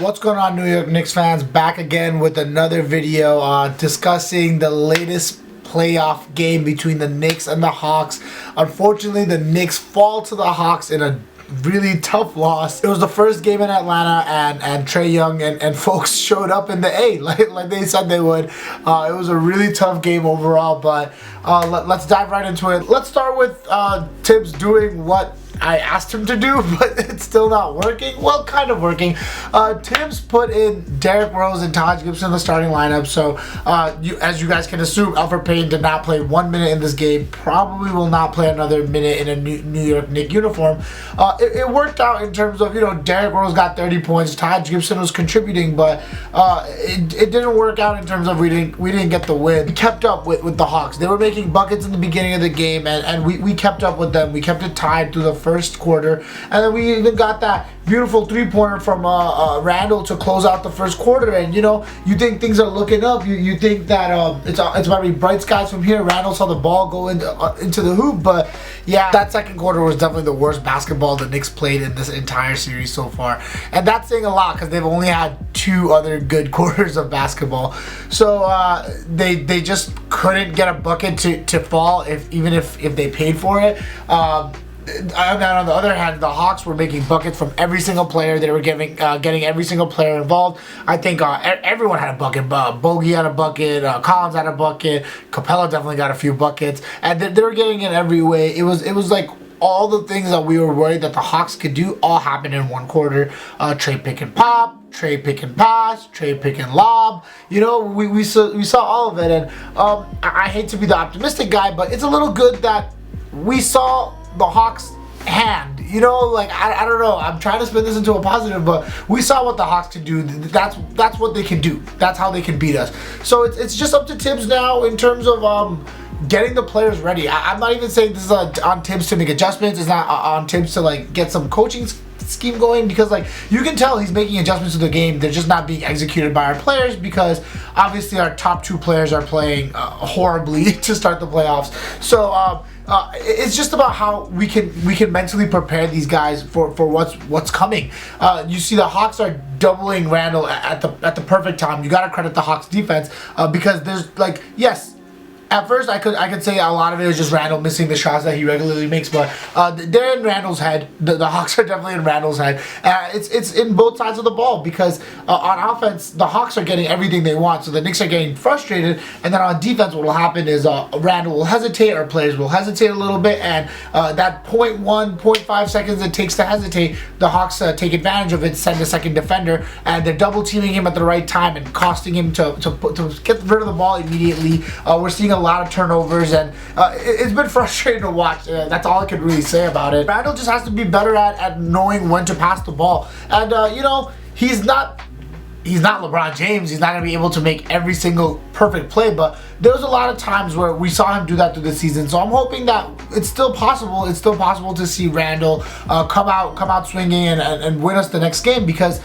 What's going on, New York Knicks fans? Back again with another video discussing the latest playoff game between the Knicks and the Hawks. Unfortunately, the Knicks fall to the Hawks in a really tough loss. It was the first game in Atlanta, and Trae Young and folks showed up in the A like they said they would. It was a really tough game overall, but let's dive right into it. Let's start with Tibbs doing what I asked him to do, but it's still not working. Well, kind of working. Tibbs put in Derrick Rose and Taj Gibson in the starting lineup. So, as you guys can assume, Elfrid Payton did not play 1 minute in this game. Probably will not play another minute in a New York Knicks uniform. It worked out in terms of, Derrick Rose got 30 points. Taj Gibson was contributing, but it didn't work out in terms of we didn't get the win. We kept up with the Hawks. They were making buckets in the beginning of the game, and we kept up with them. We kept it tied through the first quarter, and then we even got that beautiful three-pointer from Randall to close out the first quarter. And you think things are looking up. You think that it's about to be bright skies from here. Randall saw the ball go into the hoop, but yeah, that second quarter was definitely the worst basketball the Knicks played in this entire series so far, and that's saying a lot because they've only had 2 other good quarters of basketball. So they just couldn't get a bucket to fall even if they paid for it. And then on the other hand, the Hawks were making buckets from every single player. They were getting every single player involved. I think everyone had a bucket. Bogey had a bucket. Collins had a bucket. Capella definitely got a few buckets, and they were getting it every way. It was like all the things that we were worried that the Hawks could do all happened in one quarter. Trae pick and pop, Trae pick and pass, Trae pick and lob. We saw all of it, and I hate to be the optimistic guy, but it's a little good that we saw the Hawks' hand. I don't know. I'm trying to spin this into a positive, but we saw what the Hawks could do. That's what they can do. That's how they can beat us. So it's just up to Tibbs now in terms of getting the players ready. I'm not even saying this is on Tibbs to make adjustments. It's not on Tibbs to get some coaching scheme going, because you can tell he's making adjustments to the game. They're just not being executed by our players because obviously our top 2 players are playing horribly to start the playoffs. So it's just about how we can mentally prepare these guys for what's coming. You see the Hawks are doubling Randall at the perfect time. You got to credit the Hawks defense because there's yes. At first, I could say a lot of it was just Randall missing the shots that he regularly makes, but they're in Randall's head. The Hawks are definitely in Randall's head. It's in both sides of the ball because on offense, the Hawks are getting everything they want, so the Knicks are getting frustrated, and then on defense, what will happen is Randall will hesitate, our players will hesitate a little bit, and that 0.5 seconds it takes to hesitate, the Hawks take advantage of it, send a second defender, and they're double teaming him at the right time and costing him to get rid of the ball immediately. We're seeing a lot of turnovers, and it's been frustrating to watch. That's all I can really say about it. Randall just has to be better at knowing when to pass the ball, and he's not LeBron James. He's not going to be able to make every single perfect play, but there was a lot of times where we saw him do that through the season. So I'm hoping that it's still possible. It's still possible to see Randall come out swinging and win us the next game, because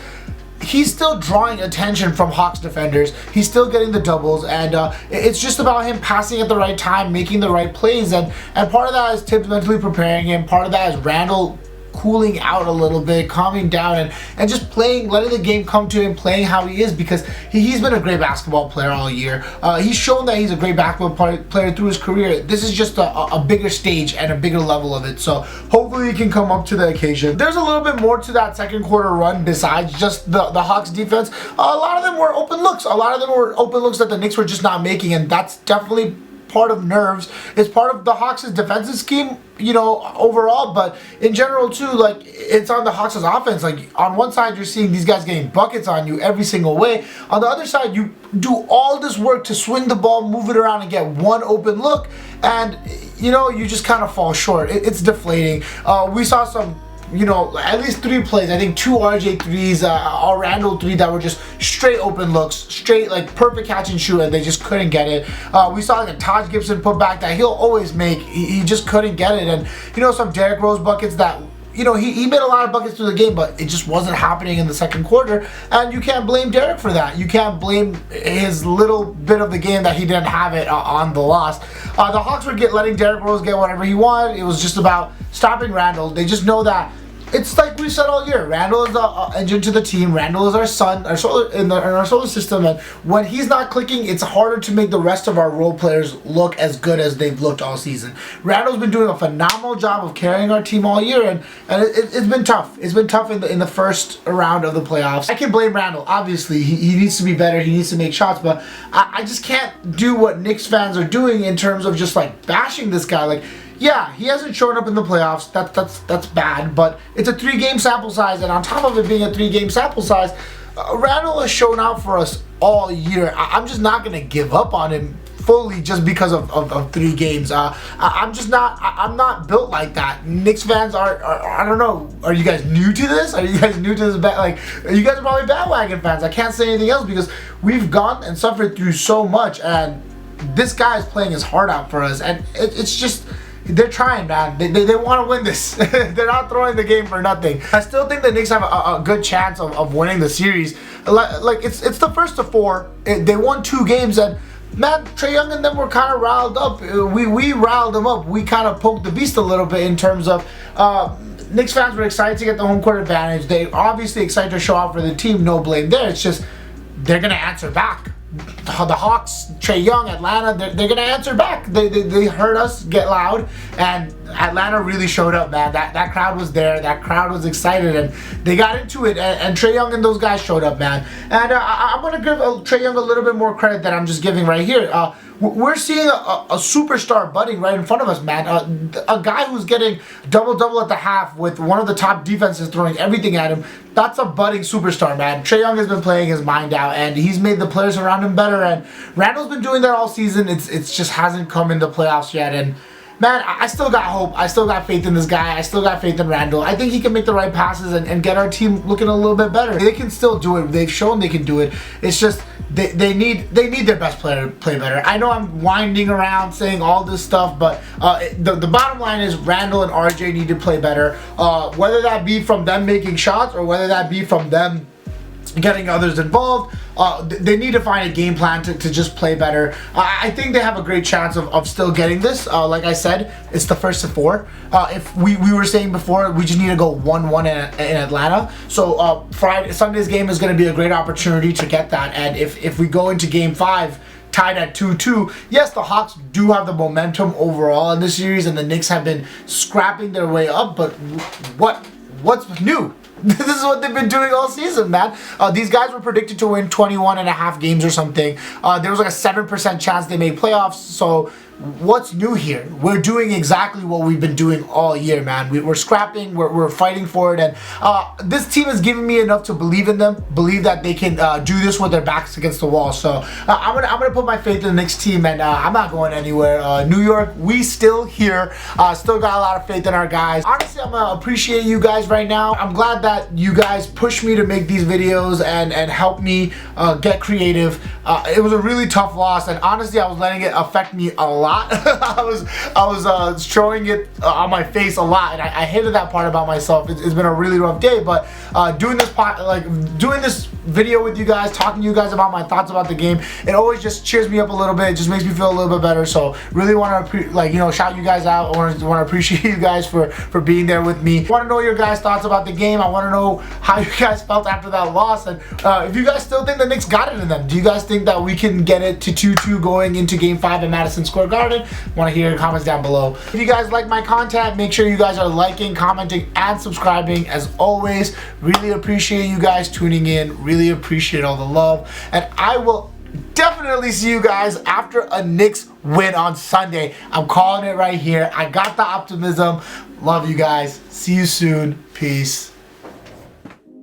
he's still drawing attention from Hawks defenders. He's still getting the doubles, and it's just about him passing at the right time, making the right plays, and part of that is Tibbs mentally preparing him. Part of that is Randall cooling out a little bit, calming down, and just playing, letting the game come to him, playing how he is, because he's been a great basketball player all year. He's shown that he's a great basketball player through his career. This is just a bigger stage and a bigger level of it, so hopefully he can come up to the occasion. There's a little bit more to that second quarter run besides just the Hawks defense. A lot of them were open looks. A lot of them were open looks that the Knicks were just not making, and that's definitely part of nerves. It's part of the Hawks' defensive scheme, overall, but in general too, it's on the Hawks' offense. On one side, you're seeing these guys getting buckets on you every single way. On the other side, you do all this work to swing the ball, move it around, and get one open look, and you just kind of fall short. It's deflating. We saw some at least 3 plays. I think 2 RJ threes, or Randall 3 that were just straight open looks, straight perfect catch and shoot, and they just couldn't get it. We saw a Taj Gibson put back that he'll always make. He just couldn't get it, and some Derrick Rose buckets that he made a lot of buckets through the game, but it just wasn't happening in the second quarter, and you can't blame Derrick for that. You can't blame his little bit of the game that he didn't have it on the loss. The Hawks were letting Derrick Rose get whatever he wanted. It was just about stopping Randall. They just know that it's like we said all year. Randle is the engine to the team. Randle is our sun, in our solar system, and when he's not clicking, it's harder to make the rest of our role players look as good as they've looked all season. Randle's been doing a phenomenal job of carrying our team all year, and it's been tough. It's been tough in the first round of the playoffs. I can blame Randle. Obviously, he needs to be better. He needs to make shots, but I just can't do what Knicks fans are doing in terms of just like bashing this guy. Like, yeah, he hasn't shown up in the playoffs. That's bad, but it's a 3-game sample size, and on top of it being a 3-game sample size, Randle has shown out for us all year. I'm just not gonna give up on him fully just because of 3 games. I'm not built like that. Knicks fans are I don't know. Are you guys new to this? Are you guys new to this? Like, you guys are probably bandwagon fans. I can't say anything else because we've gone and suffered through so much, and this guy is playing his heart out for us, and it's just. They're trying, man. They want to win this. They're not throwing the game for nothing. I still think the Knicks have a good chance of winning the series. Like it's the first of 4. They won 2 games, and man, Trae Young and them were kind of riled up. We riled them up. We kind of poked the beast a little bit in terms of Knicks fans were excited to get the home court advantage. They obviously excited to show out for the team. No blame there. It's just they're gonna answer back. The Hawks, Trae Young, Atlanta, they're gonna answer back. They heard us get loud, and Atlanta really showed up, man. That crowd was there. That crowd was excited, and they got into it. And Trae Young and those guys showed up, man. And I'm gonna give Trae Young a little bit more credit than I'm just giving right here. We're seeing a superstar budding right in front of us, man. A guy who's getting double-double at the half with one of the top defenses throwing everything at him. That's a budding superstar, man. Trae Young has been playing his mind out, and he's made the players around him better. And Randle's been doing that all season. It's just hasn't come in the playoffs yet. And man, I still got hope. I still got faith in this guy. I still got faith in Randle. I think he can make the right passes and get our team looking a little bit better. They can still do it. They've shown they can do it. It's just they need their best player to play better. I know I'm winding around saying all this stuff, but the bottom line is Randle and RJ need to play better. Whether that be from them making shots or whether that be from them getting others involved, they need to find a game plan to just play better. I think they have a great chance of still getting this. Like I said, it's the first of 4. If we were saying before, we just need to go 1-1 in Atlanta. So Sunday's game is going to be a great opportunity to get that. And if we go into game 5 tied at 2-2, yes, the Hawks do have the momentum overall in this series, and the Knicks have been scrapping their way up. But what's new? This is what they've been doing all season, man. These guys were predicted to win 21.5 games or something. There was like a 7% chance they made playoffs. So what's new here? We're doing exactly what we've been doing all year, man. We're scrapping, we're fighting for it, and this team has given me enough to believe in them, believe that they can do this with their backs against the wall. So I'm gonna put my faith in the Knicks team, and I'm not going anywhere. New York, we still here, still got a lot of faith in our guys. Honestly, I'm gonna appreciate you guys right now. I'm glad that you guys push me to make these videos and help me get creative. It was a really tough loss, and honestly, I was letting it affect me a lot. I was showing it on my face a lot, and I hated that part about myself. It's been a really rough day, but doing this video with you guys, talking to you guys about my thoughts about the game, it always just cheers me up a little bit. It just makes me feel a little bit better. So really want to shout you guys out. I want to appreciate you guys for being there with me. I want to know your guys' thoughts about the game. I want to know how you guys felt after that loss, and if you guys still think the Knicks got it in them. Do you guys think that we can get it to 2-2 going into game 5 at Madison Square Garden? Want to hear your comments down below. If you guys like my content, make sure you guys are liking, commenting, and subscribing. As always, really appreciate you guys tuning in. Really appreciate all the love, and I will definitely see you guys after a Knicks win on Sunday. I'm calling it right here. I got the optimism. Love you guys. See you soon. Peace.